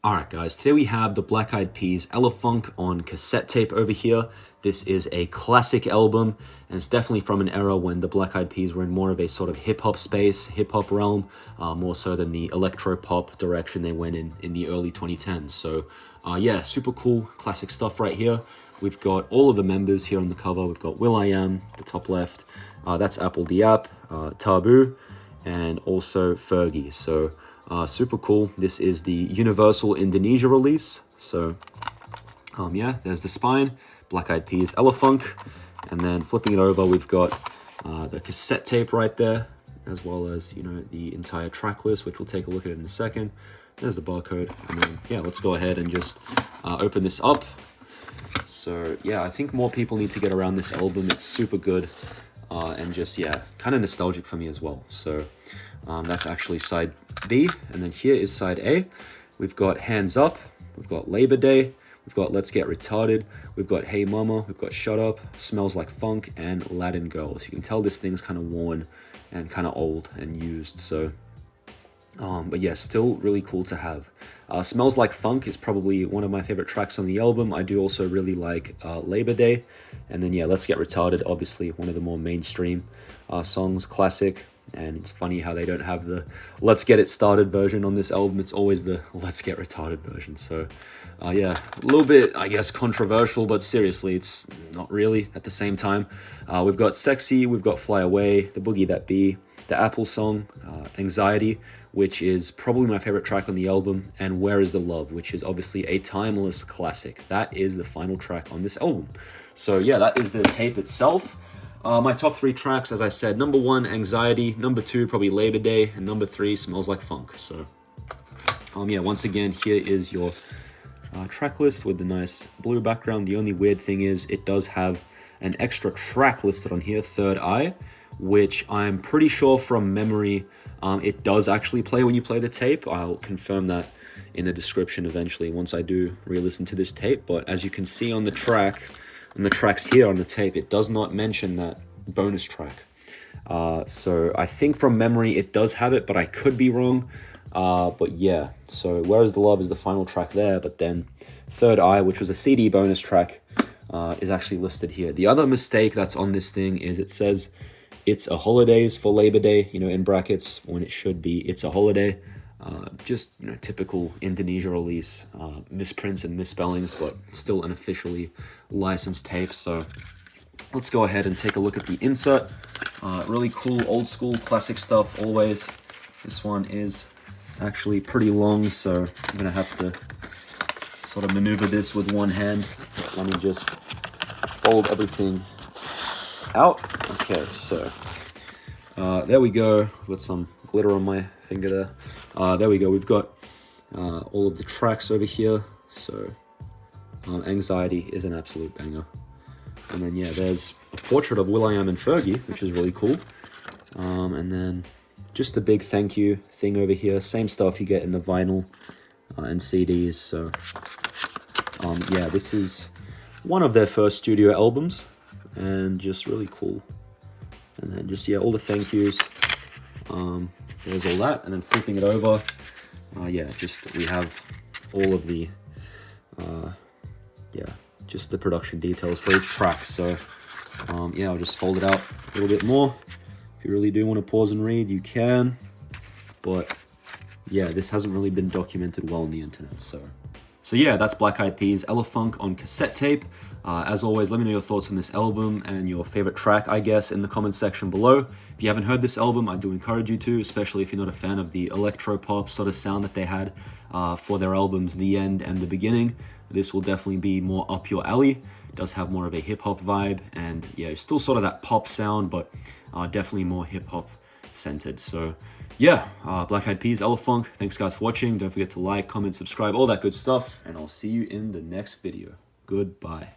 Alright guys, today we have the Black Eyed Peas Elephunk on cassette tape over here. This is a classic album, and it's definitely from an era when the Black Eyed Peas were in more of a sort of hip-hop space, hip-hop realm, more so than the electro-pop direction they went in the early 2010s. So yeah, super cool, classic stuff right here. We've got all of the members here on the cover. We've got will.i.am, the top left, that's Apple Diap, Taboo, and also Fergie. So super cool. This is the Universal Indonesia release. So yeah, there's the spine, Black Eyed Peas Elephunk, and then flipping it over, we've got the cassette tape right there, as well as, you know, the entire track list, which we'll take a look at in a second. There's the barcode, and then yeah, let's go ahead and just open this up. So yeah, I think more people need to get around this album. It's super good, and just, yeah, kind of nostalgic for me as well. So that's actually side B, and then here is side A. We've got Hands Up, we've got Labor Day, we've got Let's Get Retarded, we've got Hey Mama, we've got Shut Up, Smells Like Funk, and Latin Girls. You can tell this thing's kind of worn and kind of old and used, so but yeah, still really cool to have. Smells Like Funk is probably one of my favorite tracks on the album. I do also really like Labor Day, and then yeah, Let's Get Retarded, obviously one of the more mainstream songs, classic. And it's funny how they don't have the Let's Get It Started version on this album. It's always the Let's Get Retarded version. So yeah, a little bit, I guess, controversial, but seriously, it's not really at the same time. We've got Sexy, we've got Fly Away, The Boogie That Be, the Apple song, Anxiety, which is probably my favorite track on the album, and Where Is the Love, which is obviously a timeless classic. That is the final track on this album. So yeah, that is the tape itself. My top 3 tracks, as I said, number 1, Anxiety, number 2, probably Labor Day, and number 3, Smells Like Funk. So, yeah, once again, here is your track list with the nice blue background. The only weird thing is it does have an extra track listed on here, Third Eye, which I'm pretty sure from memory, it does actually play when you play the tape. I'll confirm that in the description eventually once I do re-listen to this tape. But as you can see on the track, and the tracks here on the tape, it does not mention that bonus track. So I think from memory it does have it, but I could be wrong. But yeah, so Where Is the Love is the final track there, but then Third Eye, which was a CD bonus track, is actually listed here. The other mistake that's on this thing is it says It's a Holidays for Labor Day, you know, in brackets, when it should be It's a Holiday. Just, you know, typical Indonesia release, misprints and misspellings, but still an officially licensed tape. So let's go ahead and take a look at the insert. Really cool, old school, classic stuff always. This one is actually pretty long, so I'm gonna have to sort of maneuver this with one hand. Let me just fold everything out. Okay, so there we go. Got some glitter on my finger there. There we go. We've got all of the tracks over here. So Anxiety is an absolute banger. And then yeah, there's a portrait of will.i.am and Fergie, which is really cool. And then just a big thank you thing over here. Same stuff you get in the vinyl and CDs. So yeah, this is one of their first studio albums, and just really cool. And then just, yeah, all the thank yous. There's all that, and then flipping it over, yeah, just we have all of the, yeah, just the production details for each track. So, yeah, I'll just fold it out a little bit more. If you really do want to pause and read, you can. But yeah, this hasn't really been documented well on the internet. So yeah, that's Black Eyed Peas Elephunk on cassette tape. As always, let me know your thoughts on this album and your favorite track, I guess, in the comment section below. If you haven't heard this album, I do encourage you to, especially if you're not a fan of the electro-pop sort of sound that they had for their albums The End and The Beginning. This will definitely be more up your alley. It does have more of a hip-hop vibe, and yeah, still sort of that pop sound, but definitely more hip-hop centered. So yeah, Black Eyed Peas Elephunk. Thanks guys for watching. Don't forget to like, comment, subscribe, all that good stuff, and I'll see you in the next video. Goodbye.